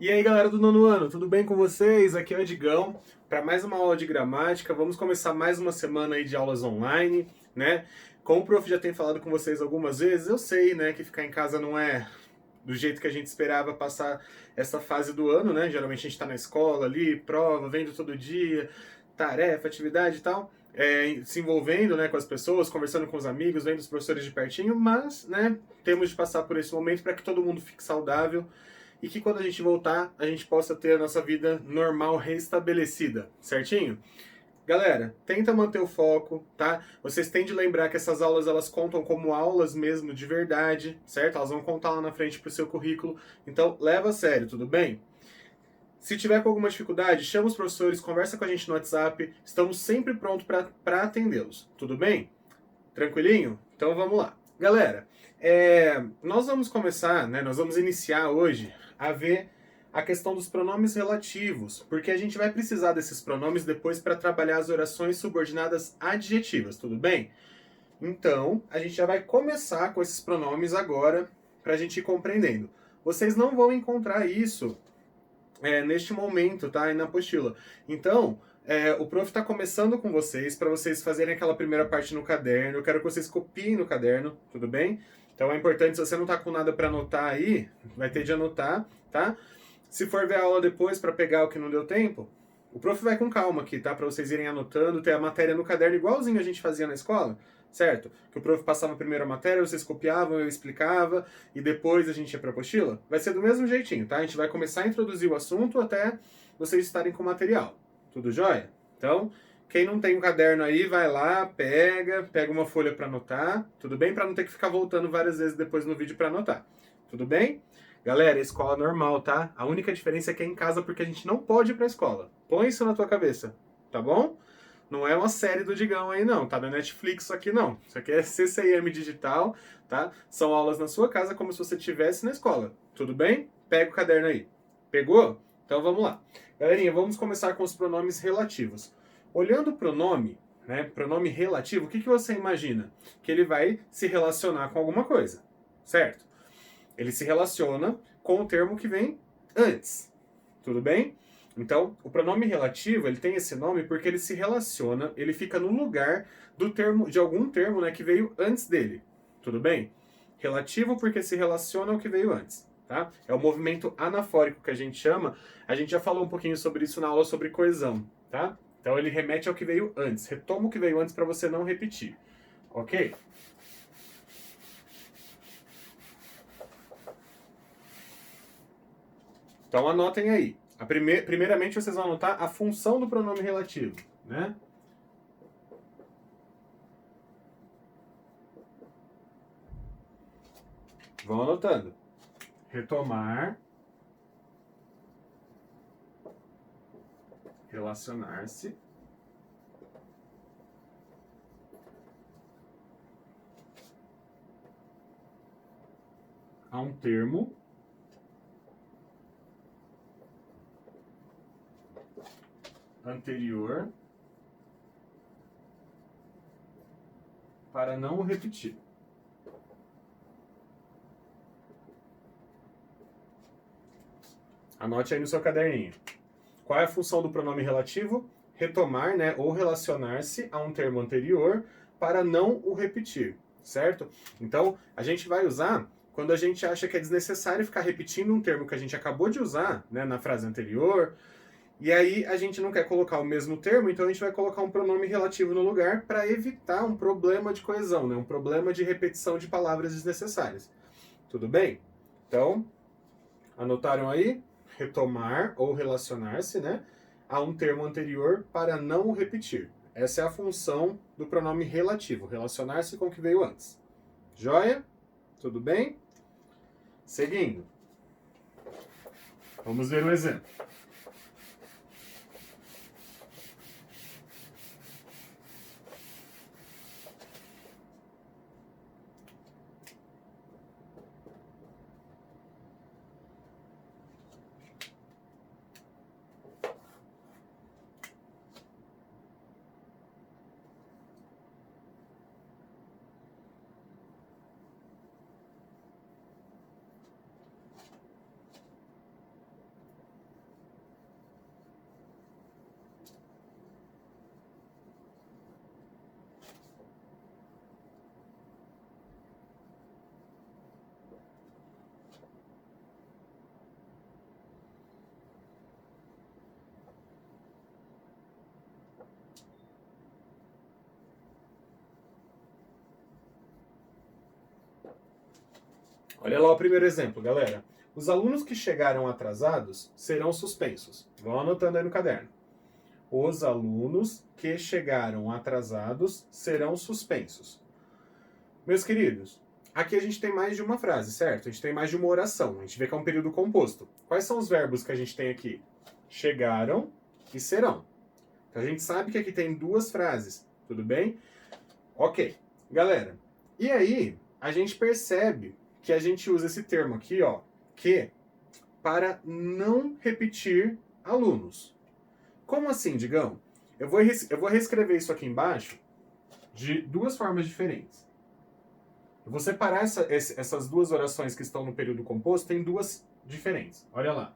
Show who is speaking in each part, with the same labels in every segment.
Speaker 1: E aí, galera do nono ano, tudo bem com vocês? Aqui é o Edgão, para mais uma aula de gramática. Vamos começar mais uma semana aí de aulas online, né? Como o prof já tem falado com vocês algumas vezes, eu sei, né, que ficar em casa não é do jeito que a gente esperava passar essa fase do ano, né? Geralmente a gente está na escola ali, prova, vendo todo dia, tarefa, atividade e tal. Se envolvendo, né, com as pessoas, conversando com os amigos, vendo os professores de pertinho, mas, né, temos de passar por esse momento para que todo mundo fique saudável e que quando a gente voltar, a gente possa ter a nossa vida normal restabelecida, certinho? Galera, tenta manter o foco, tá? Vocês têm de lembrar que essas aulas elas contam como aulas mesmo de verdade, certo? Elas vão contar lá na frente pro seu currículo, então leva a sério, tudo bem? Se tiver com alguma dificuldade, chama os professores, conversa com a gente no WhatsApp, estamos sempre prontos para atendê-los, tudo bem? Tranquilinho? Então vamos lá. Galera, nós vamos começar, né, nós vamos iniciar hoje a ver a questão dos pronomes relativos, porque a gente vai precisar desses pronomes depois para trabalhar as orações subordinadas adjetivas, tudo bem? Então, a gente já vai começar com esses pronomes agora, para a gente ir compreendendo. Vocês não vão encontrar isso neste momento, tá? E na apostila. Então, o prof está começando com vocês, para vocês fazerem aquela primeira parte no caderno. Eu quero que vocês copiem no caderno, tudo bem? Então é importante, se você não tá com nada para anotar aí, vai ter de anotar, tá? Se for ver a aula depois para pegar o que não deu tempo, o prof vai com calma aqui, tá? Para vocês irem anotando, ter a matéria no caderno igualzinho a gente fazia na escola, certo? Que o prof passava primeiro a matéria, vocês copiavam, eu explicava e depois a gente ia para a apostila. Vai ser do mesmo jeitinho, tá? A gente vai começar a introduzir o assunto até vocês estarem com o material. Tudo jóia? Então, quem não tem um caderno aí, vai lá, pega uma folha para anotar, tudo bem? Para não ter que ficar voltando várias vezes depois no vídeo para anotar. Tudo bem? Galera, escola normal, tá? A única diferença é que é em casa porque a gente não pode ir pra escola. Põe isso na tua cabeça, tá bom? Não é uma série do Digão aí não, tá na Netflix isso aqui não. Isso aqui é CCIM digital, tá? São aulas na sua casa como se você estivesse na escola. Tudo bem? Pega o caderno aí. Pegou? Então vamos lá. Galerinha, vamos começar com os pronomes relativos. Olhando o pronome, né, pronome relativo, o que você imagina? Que ele vai se relacionar com alguma coisa, certo? Ele se relaciona com o termo que vem antes. Tudo bem? Então, o pronome relativo, ele tem esse nome porque ele se relaciona, ele fica no lugar do termo, de algum termo, né, que veio antes dele. Tudo bem? Relativo porque se relaciona ao que veio antes, tá? É o movimento anafórico que a gente chama. A gente já falou um pouquinho sobre isso na aula sobre coesão, tá? Então ele remete ao que veio antes. Retoma o que veio antes para você não repetir. OK? Então anotem aí. Primeiramente vocês vão anotar a função do pronome relativo, né? Vão anotando. Retomar, relacionar-se, a um termo anterior para não o repetir. Anote aí no seu caderninho. Qual é a função do pronome relativo? Retomar, né, ou relacionar-se a um termo anterior para não o repetir, certo? Então, a gente vai usar quando a gente acha que é desnecessário ficar repetindo um termo que a gente acabou de usar, né, na frase anterior, e aí a gente não quer colocar o mesmo termo, então a gente vai colocar um pronome relativo no lugar para evitar um problema de coesão, né, um problema de repetição de palavras desnecessárias. Tudo bem? Então, anotaram aí? Retomar ou relacionar-se, né, a um termo anterior para não o repetir. Essa é a função do pronome relativo, relacionar-se com o que veio antes. Joia? Tudo bem? Seguindo. Vamos ver o exemplo. Olha lá o primeiro exemplo, galera. Os alunos que chegaram atrasados serão suspensos. Vão anotando aí no caderno. Os alunos que chegaram atrasados serão suspensos. Meus queridos, aqui a gente tem mais de uma frase, certo? A gente tem mais de uma oração. A gente vê que é um período composto. Quais são os verbos que a gente tem aqui? Chegaram e serão. Então a gente sabe que aqui tem duas frases, tudo bem? Ok. Galera, e aí a gente percebe que a gente usa esse termo aqui, ó, que, para não repetir alunos. Como assim, Digão? Eu vou reescrever isso aqui embaixo de duas formas diferentes. Eu vou separar essas duas orações que estão no período composto em duas diferentes. Olha lá.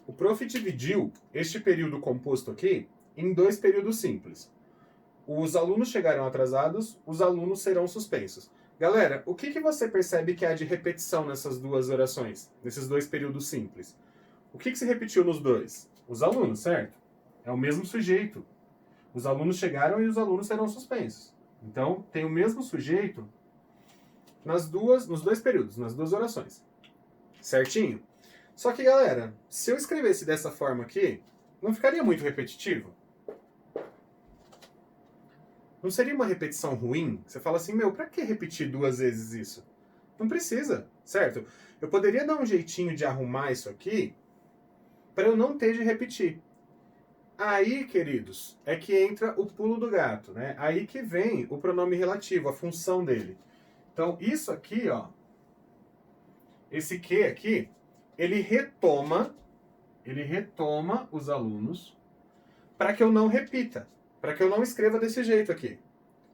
Speaker 1: O prof dividiu este período composto aqui em dois períodos simples. Os alunos chegaram atrasados, os alunos serão suspensos. Galera, o que você percebe que há de repetição nessas duas orações, nesses dois períodos simples? O que se repetiu nos dois? Os alunos, certo? É o mesmo sujeito. Os alunos chegaram e os alunos serão suspensos. Então, tem o mesmo sujeito nos dois períodos, nas duas orações. Certinho? Só que, galera, se eu escrevesse dessa forma aqui, não ficaria muito repetitivo? Não seria uma repetição ruim? Você fala assim, meu, pra que repetir duas vezes isso? Não precisa, certo? Eu poderia dar um jeitinho de arrumar isso aqui para eu não ter de repetir. Aí, queridos, é que entra o pulo do gato, né? Aí que vem o pronome relativo, a função dele. Então, isso aqui, ó, esse que aqui, ele retoma os alunos para que eu não repita, para que eu não escreva desse jeito aqui,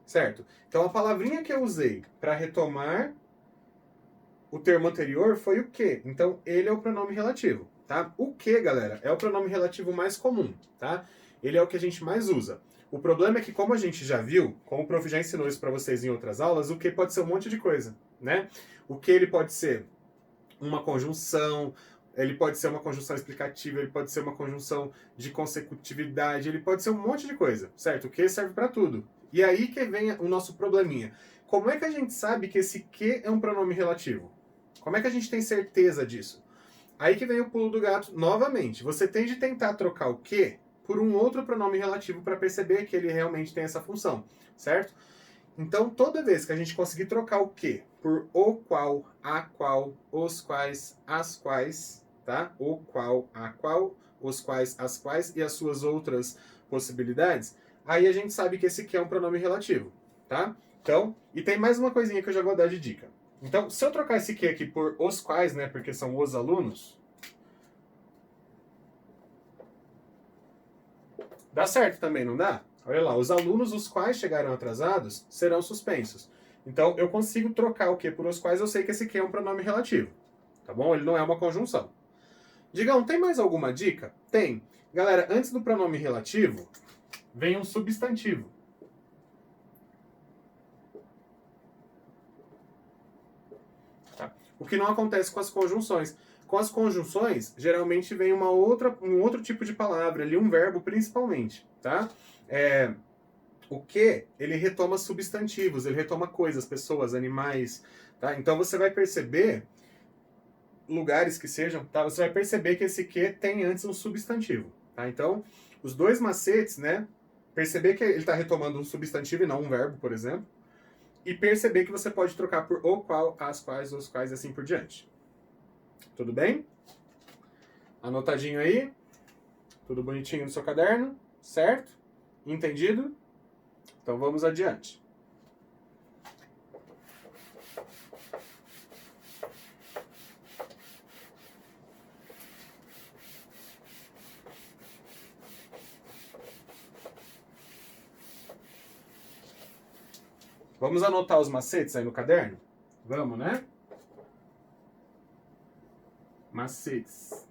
Speaker 1: certo? Então, a palavrinha que eu usei para retomar o termo anterior foi o que. Então, ele é o pronome relativo, tá? O que, galera, é o pronome relativo mais comum, tá? Ele é o que a gente mais usa. O problema é que, como a gente já viu, como o prof já ensinou isso para vocês em outras aulas, o que pode ser um monte de coisa, né? O que ele pode ser uma conjunção, ele pode ser uma conjunção explicativa, ele pode ser uma conjunção de consecutividade, ele pode ser um monte de coisa, certo? O que serve para tudo. E aí que vem o nosso probleminha. Como é que a gente sabe que esse que é um pronome relativo? Como é que a gente tem certeza disso? Aí que vem o pulo do gato novamente. Você tem de tentar trocar o que por um outro pronome relativo para perceber que ele realmente tem essa função, certo? Então, toda vez que a gente conseguir trocar o que por o qual, a qual, os quais, as quais, tá? O qual, a qual, os quais, as quais e as suas outras possibilidades, aí a gente sabe que esse que é um pronome relativo, tá? Então, e tem mais uma coisinha que eu já vou dar de dica. Então, se eu trocar esse que aqui por os quais, né, porque são os alunos, dá certo também, não dá? Olha lá, os alunos os quais chegaram atrasados serão suspensos. Então, eu consigo trocar o que por os quais eu sei que esse que é um pronome relativo. Tá bom? Ele não é uma conjunção. Digam, tem mais alguma dica? Tem. Galera, antes do pronome relativo, vem um substantivo. Tá? O que não acontece com as conjunções. Com as conjunções, geralmente vem um outro tipo de palavra, ali um verbo principalmente, tá? O que, ele retoma substantivos, ele retoma coisas, pessoas, animais, tá? Então você vai perceber, lugares que sejam, tá? Você vai perceber que esse que tem antes um substantivo, tá? Então, os dois macetes, né? Perceber que ele está retomando um substantivo e não um verbo, por exemplo, e perceber que você pode trocar por o qual, as quais, os quais e assim por diante. Tudo bem? Anotadinho aí? Tudo bonitinho no seu caderno? Certo? Entendido? Então vamos adiante. Vamos anotar os macetes aí no caderno? Vamos, né? macetes.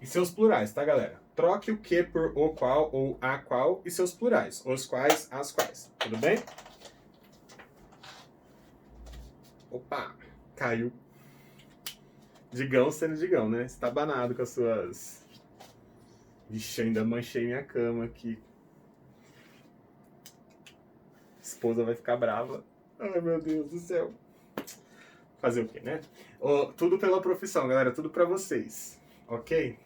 Speaker 1: E seus plurais, tá, galera? Troque o que por o qual ou a qual e seus plurais. Os quais, as quais. Tudo bem? Opa, caiu. Digão sendo Digão, né? Você tá banado com as suas... Vixe, ainda manchei minha cama aqui. Esposa vai ficar brava. Ai, meu Deus do céu. Fazer o quê, né? Tudo pela profissão, galera. Tudo pra vocês. Ok?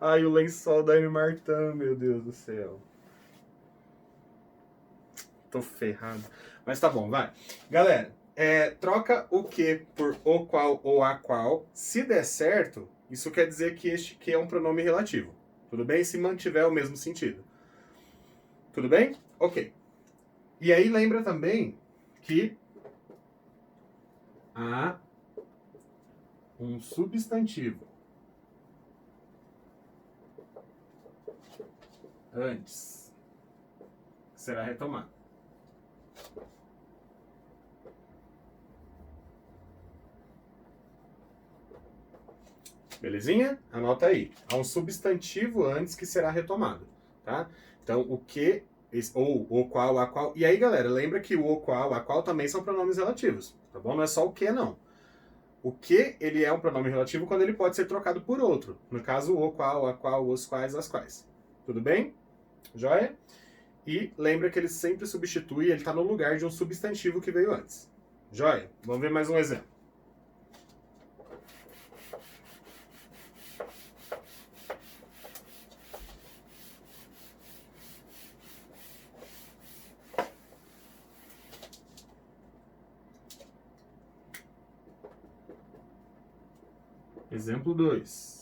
Speaker 1: Ai, o lençol da M. Martin, meu Deus do céu. Tô ferrado. Mas tá bom, vai. Galera, troca o que por o qual ou a qual. Se der certo, isso quer dizer que este que é um pronome relativo. Tudo bem? Se mantiver o mesmo sentido. Tudo bem? Ok. E aí lembra também que há um substantivo antes que será retomado. Belezinha? Anota aí. Há um substantivo antes que será retomado, tá? Então, o que, ou, o qual, a qual... E aí, galera, lembra que o qual, a qual também são pronomes relativos, tá bom? Não é só o que, não. O que, ele é um pronome relativo quando ele pode ser trocado por outro. No caso, o qual, a qual, os quais, as quais. Tudo bem? Joia? E lembra que ele sempre substitui, ele está no lugar de um substantivo que veio antes. Joia? Vamos ver mais um exemplo. Exemplo 2.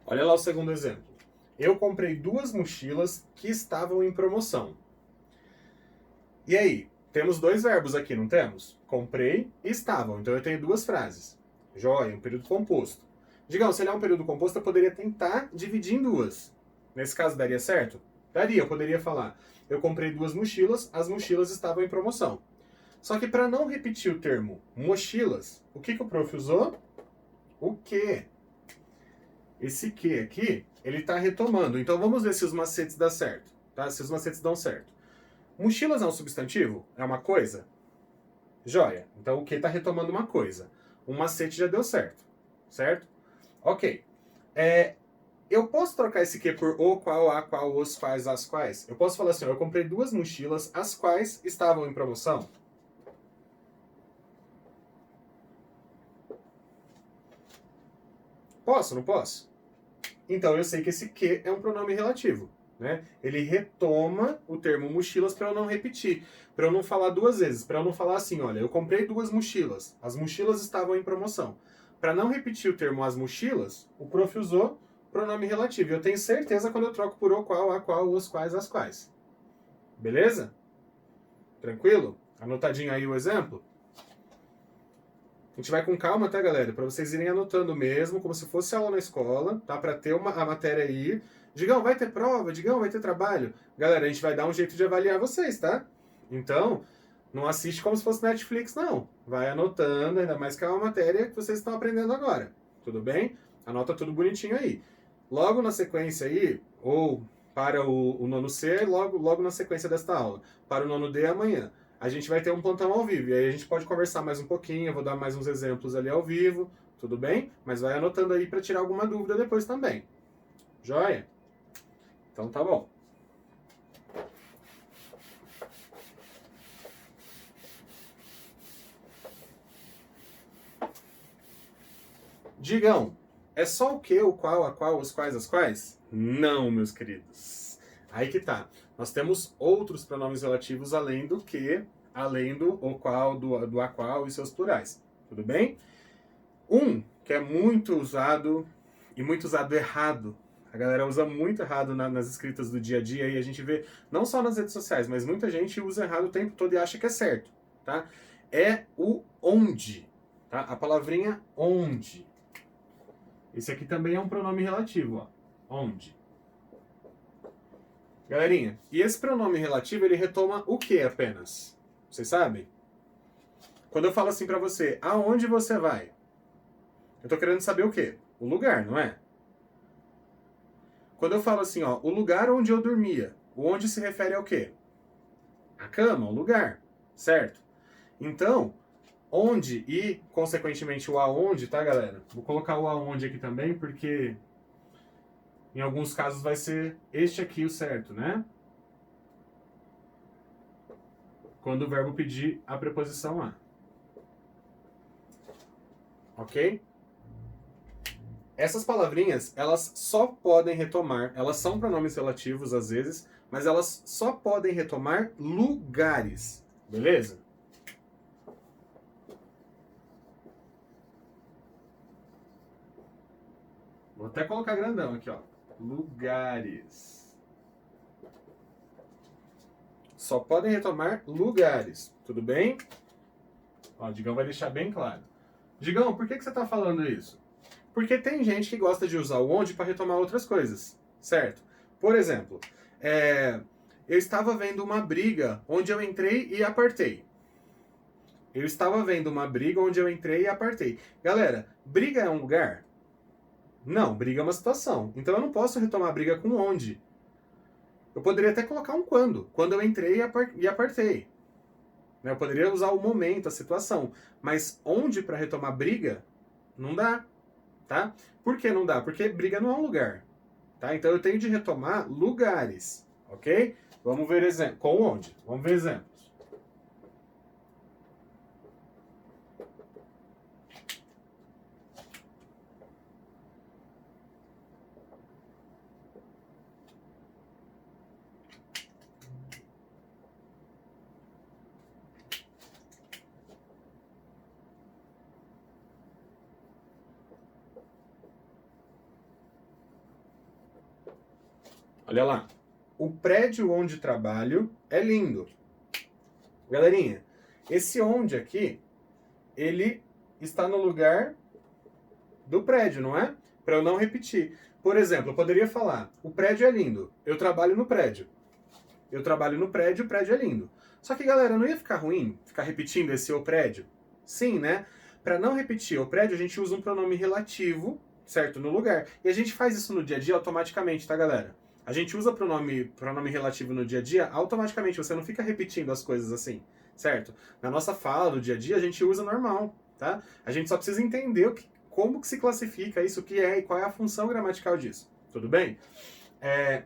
Speaker 1: Olha lá o segundo exemplo. Eu comprei 2 mochilas que estavam em promoção. E aí? Temos 2 verbos aqui, não temos? Comprei e estavam. Então eu tenho 2 frases. Joia, um período composto. Digamos, se ele é um período composto, eu poderia tentar dividir em 2. Nesse caso, daria certo? Daria, eu poderia falar. Eu comprei 2 mochilas, as mochilas estavam em promoção. Só que para não repetir o termo mochilas, o que o prof usou? O que? Esse que aqui, ele está retomando. Então vamos ver se os macetes dão certo. Tá? Se os macetes dão certo. Mochilas é um substantivo? É uma coisa? Joia. Então o que está retomando uma coisa. Um macete já deu certo. Certo? Ok. Eu posso trocar esse que por o, qual, a, qual, os, quais, as, quais? Eu posso falar assim, ó, eu comprei 2 mochilas, as quais estavam em promoção. Posso, não posso? Então eu sei que esse que é um pronome relativo. Né? Ele retoma o termo mochilas para eu não repetir, para eu não falar 2 vezes, para eu não falar assim, olha, eu comprei 2 mochilas, as mochilas estavam em promoção. Para não repetir o termo as mochilas, o prof usou pronome relativo. Eu tenho certeza quando eu troco por o qual, a qual, os quais, as quais. Beleza? Tranquilo? Anotadinho aí o exemplo? A gente vai com calma, tá, galera? Para vocês irem anotando mesmo, como se fosse aula na escola, tá? Para ter a matéria aí. Digão, vai ter prova? Digão, vai ter trabalho? Galera, a gente vai dar um jeito de avaliar vocês, tá? Então, não assiste como se fosse Netflix, não. Vai anotando, ainda mais que é uma matéria que vocês estão aprendendo agora. Tudo bem? Anota tudo bonitinho aí. Logo na sequência aí, ou para o nono C, logo na sequência desta aula. Para o nono D amanhã. A gente vai ter um plantão ao vivo, e aí a gente pode conversar mais um pouquinho, eu vou dar mais uns exemplos ali ao vivo, tudo bem? Mas vai anotando aí para tirar alguma dúvida depois também. Joia? Então tá bom. Digam, é só o que, o qual, a qual, os quais, as quais? Não, meus queridos. Aí que tá. Nós temos outros pronomes relativos além do que, além do o qual, do a qual e seus plurais. Tudo bem? Um que é muito usado e muito usado errado. A galera usa muito errado nas escritas do dia a dia e a gente vê, não só nas redes sociais, mas muita gente usa errado o tempo todo e acha que é certo, tá? É o onde, tá? A palavrinha onde. Esse aqui também é um pronome relativo, ó. Onde. Galerinha, e esse pronome relativo, ele retoma o que apenas? Vocês sabem? Quando eu falo assim pra você, aonde você vai? Eu tô querendo saber o quê? O lugar, não é? Quando eu falo assim, ó, o lugar onde eu dormia, o onde se refere ao quê? A cama, o lugar, certo? Então, onde e, consequentemente, o aonde, tá, galera? Vou colocar o aonde aqui também, porque em alguns casos vai ser este aqui o certo, né? Quando o verbo pedir a preposição a. Ok? Essas palavrinhas, elas só podem retomar, elas são pronomes relativos às vezes, mas elas só podem retomar lugares, beleza? Vou até colocar grandão aqui, ó. Lugares. Só podem retomar lugares, tudo bem? Ó, o Digão vai deixar bem claro. Digão, por que você está falando isso? Porque tem gente que gosta de usar o onde para retomar outras coisas, certo? Por exemplo, eu estava vendo uma briga onde eu entrei e apartei. Eu estava vendo uma briga onde eu entrei e apartei. Galera, briga é um lugar? Não, briga é uma situação. Então eu não posso retomar a briga com onde. Eu poderia até colocar um quando. Quando eu entrei e apartei. Eu poderia usar o momento, a situação. Mas onde para retomar briga, não dá. Tá? Por que não dá? Porque briga não é um lugar. Tá? Então eu tenho de retomar lugares. Ok? Vamos ver exemplo. Com onde? Vamos ver exemplos. Olha lá. O prédio onde trabalho é lindo. Galerinha, esse onde aqui, ele está no lugar do prédio, não é? Para eu não repetir. Por exemplo, eu poderia falar, o prédio é lindo, eu trabalho no prédio. Eu trabalho no prédio, o prédio é lindo. Só que, galera, não ia ficar ruim ficar repetindo esse o prédio? Sim, né? Para não repetir o prédio, a gente usa um pronome relativo, certo? No lugar. E a gente faz isso no dia a dia automaticamente, tá, galera? A gente usa pronome relativo no dia a dia automaticamente, você não fica repetindo as coisas assim, certo? Na nossa fala do dia a dia, a gente usa normal, tá? A gente só precisa entender como que se classifica isso, o que é e qual é a função gramatical disso. Tudo bem?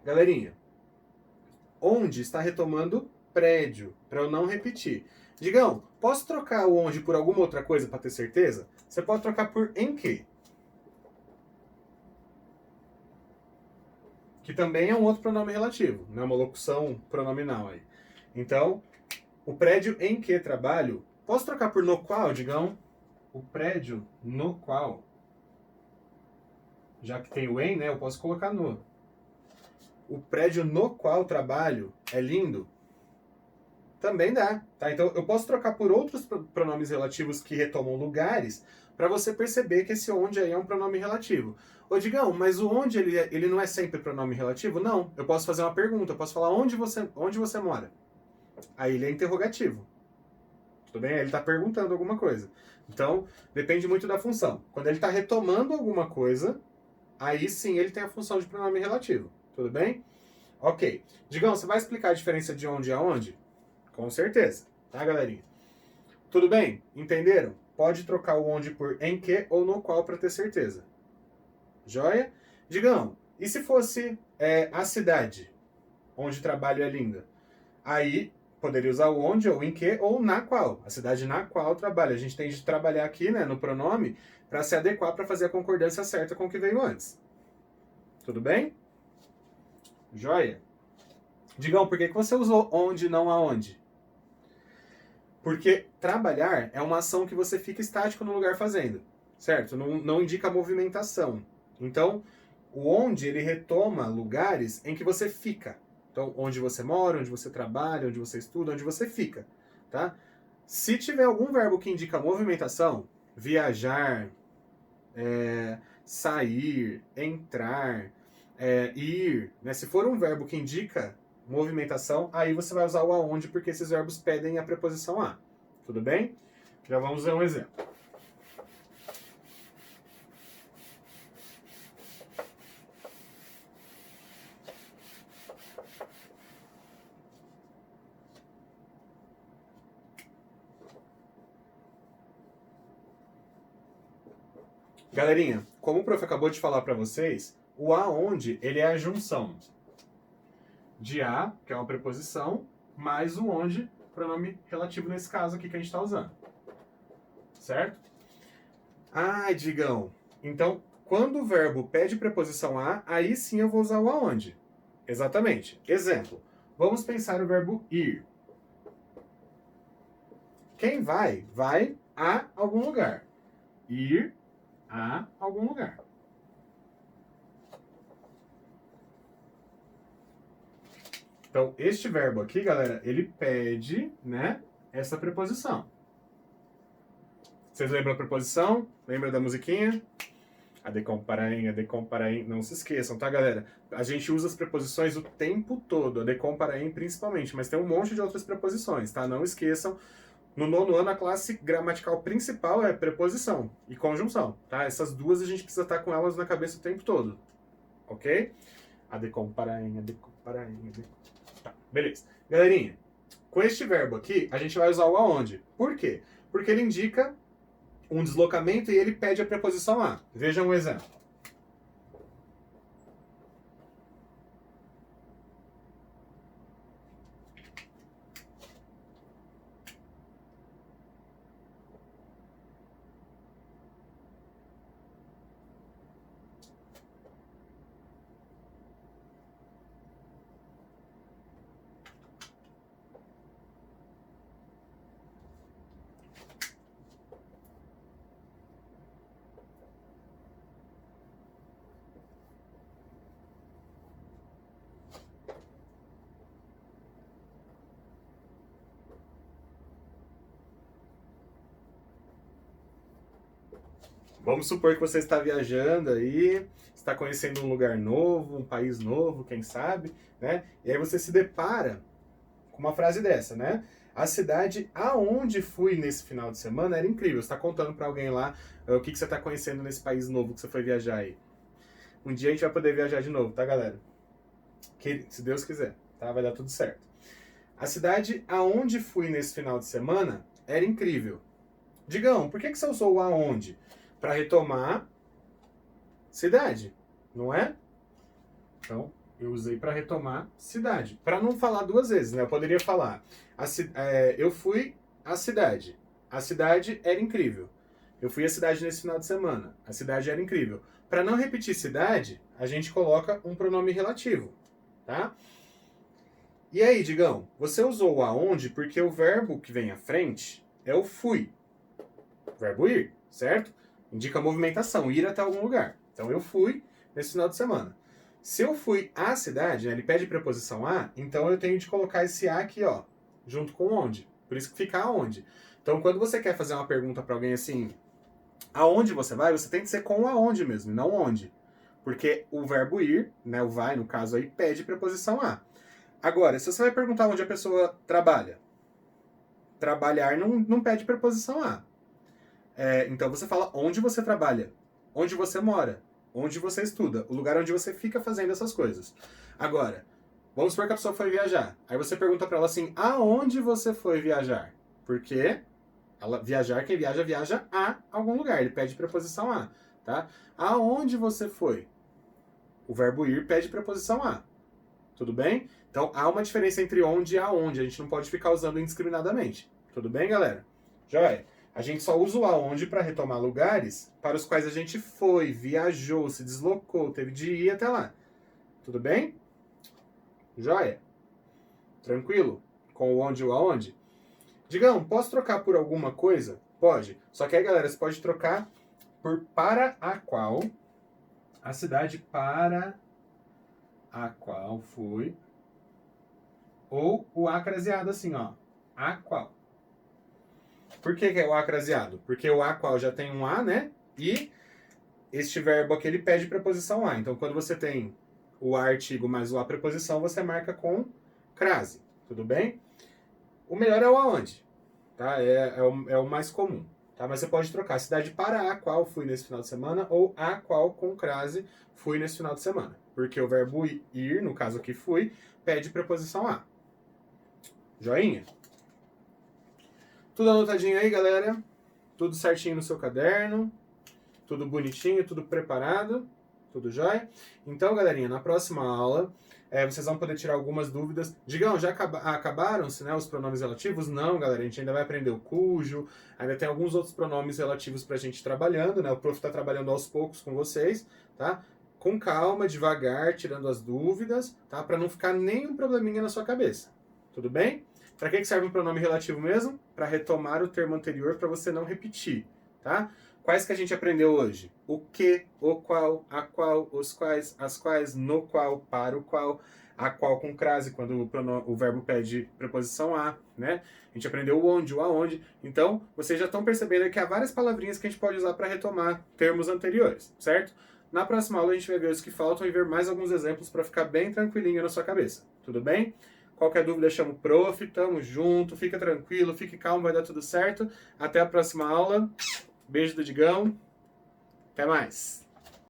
Speaker 1: Galerinha, onde está retomando prédio, para eu não repetir. Digão, posso trocar o onde por alguma outra coisa para ter certeza? Você pode trocar por em que. Que também é um outro pronome relativo, né? Uma locução pronominal aí. Então, o prédio em que trabalho, posso trocar por no qual, Digão? O prédio no qual. Já que tem o em, né? Eu posso colocar no. O prédio no qual trabalho é lindo? Também dá, tá? Então eu posso trocar por outros pronomes relativos que retomam lugares para você perceber que esse onde aí é um pronome relativo. Ô Digão, mas o onde ele não é sempre pronome relativo? Não, eu posso fazer uma pergunta, eu posso falar onde você mora. Aí ele é interrogativo. Tudo bem? Ele está perguntando alguma coisa. Então, depende muito da função. Quando ele está retomando alguma coisa, aí sim ele tem a função de pronome relativo. Tudo bem? Ok. Digão, você vai explicar a diferença de onde a onde? Com certeza, tá, galerinha? Tudo bem? Entenderam? Pode trocar o onde por em que ou no qual para ter certeza. Joia? Digão, E se fosse a cidade onde trabalho é linda? Aí poderia usar o onde, ou em que, ou na qual. A cidade na qual trabalha. A gente tem de trabalhar aqui, né, no pronome, para se adequar para fazer a concordância certa com o que veio antes. Tudo bem? Joia? Digam, por que você usou onde e não aonde? Porque trabalhar é uma ação que você fica estático no lugar fazendo, certo? Não indica movimentação. Então, o onde, ele retoma lugares em que você fica. Então, onde você mora, onde você trabalha, onde você estuda, onde você fica, tá? Se tiver algum verbo que indica movimentação, viajar, sair, entrar, ir, né? Se for um verbo que indica movimentação, aí você vai usar o aonde, porque esses verbos pedem a preposição a. Tudo bem? Já vamos ver um exemplo. Galerinha, como o prof acabou de falar para vocês, o aonde, ele é a junção de a, que é uma preposição, mais o onde, pronome relativo nesse caso aqui que a gente está usando. Certo? Ah, Digão, então quando o verbo pede preposição a, aí sim eu vou usar o aonde. Exatamente. Exemplo, vamos pensar o verbo ir. Quem vai? Vai a algum lugar. Ir a algum lugar. Então, este verbo aqui, galera, ele pede, né, essa preposição. Vocês lembram a preposição? Lembra da musiquinha? A de comparaém. Não se esqueçam, tá, galera? A gente usa as preposições o tempo todo, a de comparaém principalmente, mas tem um monte de outras preposições, tá? Não esqueçam. No nono ano, a classe gramatical principal é preposição e conjunção, tá? Essas duas a gente precisa estar com elas na cabeça o tempo todo, ok? A de comparaém. Tá, beleza. Galerinha, com este verbo aqui, a gente vai usar o aonde. Por quê? Porque ele indica um deslocamento e ele pede a preposição a. Vejam um exemplo. Vamos supor que você está viajando aí, está conhecendo um lugar novo, um país novo, quem sabe, né? E aí você se depara com uma frase dessa, né? A cidade aonde fui nesse final de semana era incrível. Você está contando para alguém lá o que você está conhecendo nesse país novo que você foi viajar aí. Um dia a gente vai poder viajar de novo, tá, galera? Se Deus quiser, tá? Vai dar tudo certo. A cidade aonde fui nesse final de semana era incrível. Digão, por que você usou o aonde? Para retomar cidade, não é? Então, eu usei para retomar cidade. Para não falar duas vezes, né? Eu poderia falar, eu fui à cidade. A cidade era incrível. Eu fui à cidade nesse final de semana. A cidade era incrível. Para não repetir cidade, a gente coloca um pronome relativo, tá? E aí, Digão, você usou o aonde porque o verbo que vem à frente é o fui. O verbo ir, certo? Indica movimentação, ir até algum lugar. Então eu fui nesse final de semana. Se eu fui à cidade, né, ele pede preposição a, então eu tenho de colocar esse a aqui, ó, junto com onde. Por isso que fica aonde. Então quando você quer fazer uma pergunta para alguém assim, aonde você vai, você tem que ser com o aonde mesmo, e não onde. Porque o verbo ir, né, o vai no caso aí, pede preposição a. Agora, se você vai perguntar onde a pessoa trabalha, trabalhar não pede preposição a. Então você fala onde você trabalha, onde você mora, onde você estuda, o lugar onde você fica fazendo essas coisas. Agora, vamos supor que a pessoa foi viajar. Aí você pergunta para ela assim, aonde você foi viajar? Porque viajar, quem viaja, viaja a algum lugar. Ele pede preposição a, tá? Aonde você foi? O verbo ir pede preposição a. Tudo bem? Então, há uma diferença entre onde e aonde. A gente não pode ficar usando indiscriminadamente. Tudo bem, galera? Joia? A gente só usa o aonde para retomar lugares para os quais a gente foi, viajou, se deslocou, teve de ir até lá. Tudo bem? Joia? Tranquilo? Com o onde e o aonde? Digam, posso trocar por alguma coisa? Pode. Só que aí, galera, você pode trocar por para a qual, a cidade para a qual fui, ou o acraseado assim, ó, a qual. Por que é o acraseado? Porque o a qual já tem um a, né? E este verbo aqui, ele pede preposição a. Então, quando você tem o artigo mais o a preposição, você marca com crase. Tudo bem? O melhor é o aonde, tá? É o mais comum, tá? Mas você pode trocar cidade para a qual fui nesse final de semana ou a qual com crase fui nesse final de semana. Porque o verbo ir, no caso aqui fui, pede preposição a. Joinha? Tudo anotadinho aí, galera? Tudo certinho no seu caderno? Tudo bonitinho, tudo preparado? Tudo jóia? Então, galerinha, na próxima aula, vocês vão poder tirar algumas dúvidas. Digam, já acabaram-se, né, os pronomes relativos? Não, galera, a gente ainda vai aprender o cujo, ainda tem alguns outros pronomes relativos pra gente trabalhando, né? O prof tá trabalhando aos poucos com vocês, tá? Com calma, devagar, tirando as dúvidas, tá? Pra não ficar nenhum probleminha na sua cabeça. Tudo bem? Para que serve um pronome relativo mesmo? Para retomar o termo anterior, para você não repetir, tá? Quais que a gente aprendeu hoje? O que, o qual, a qual, os quais, as quais, no qual, para o qual, a qual com crase, quando o verbo pede preposição a, né? A gente aprendeu o onde, o aonde. Então, vocês já estão percebendo que há várias palavrinhas que a gente pode usar para retomar termos anteriores, certo? Na próxima aula a gente vai ver os que faltam e ver mais alguns exemplos para ficar bem tranquilinho na sua cabeça. Tudo bem? Qualquer dúvida, chama o prof, tamo junto, fica tranquilo, fique calmo, vai dar tudo certo. Até a próxima aula. Beijo do Digão. Até mais.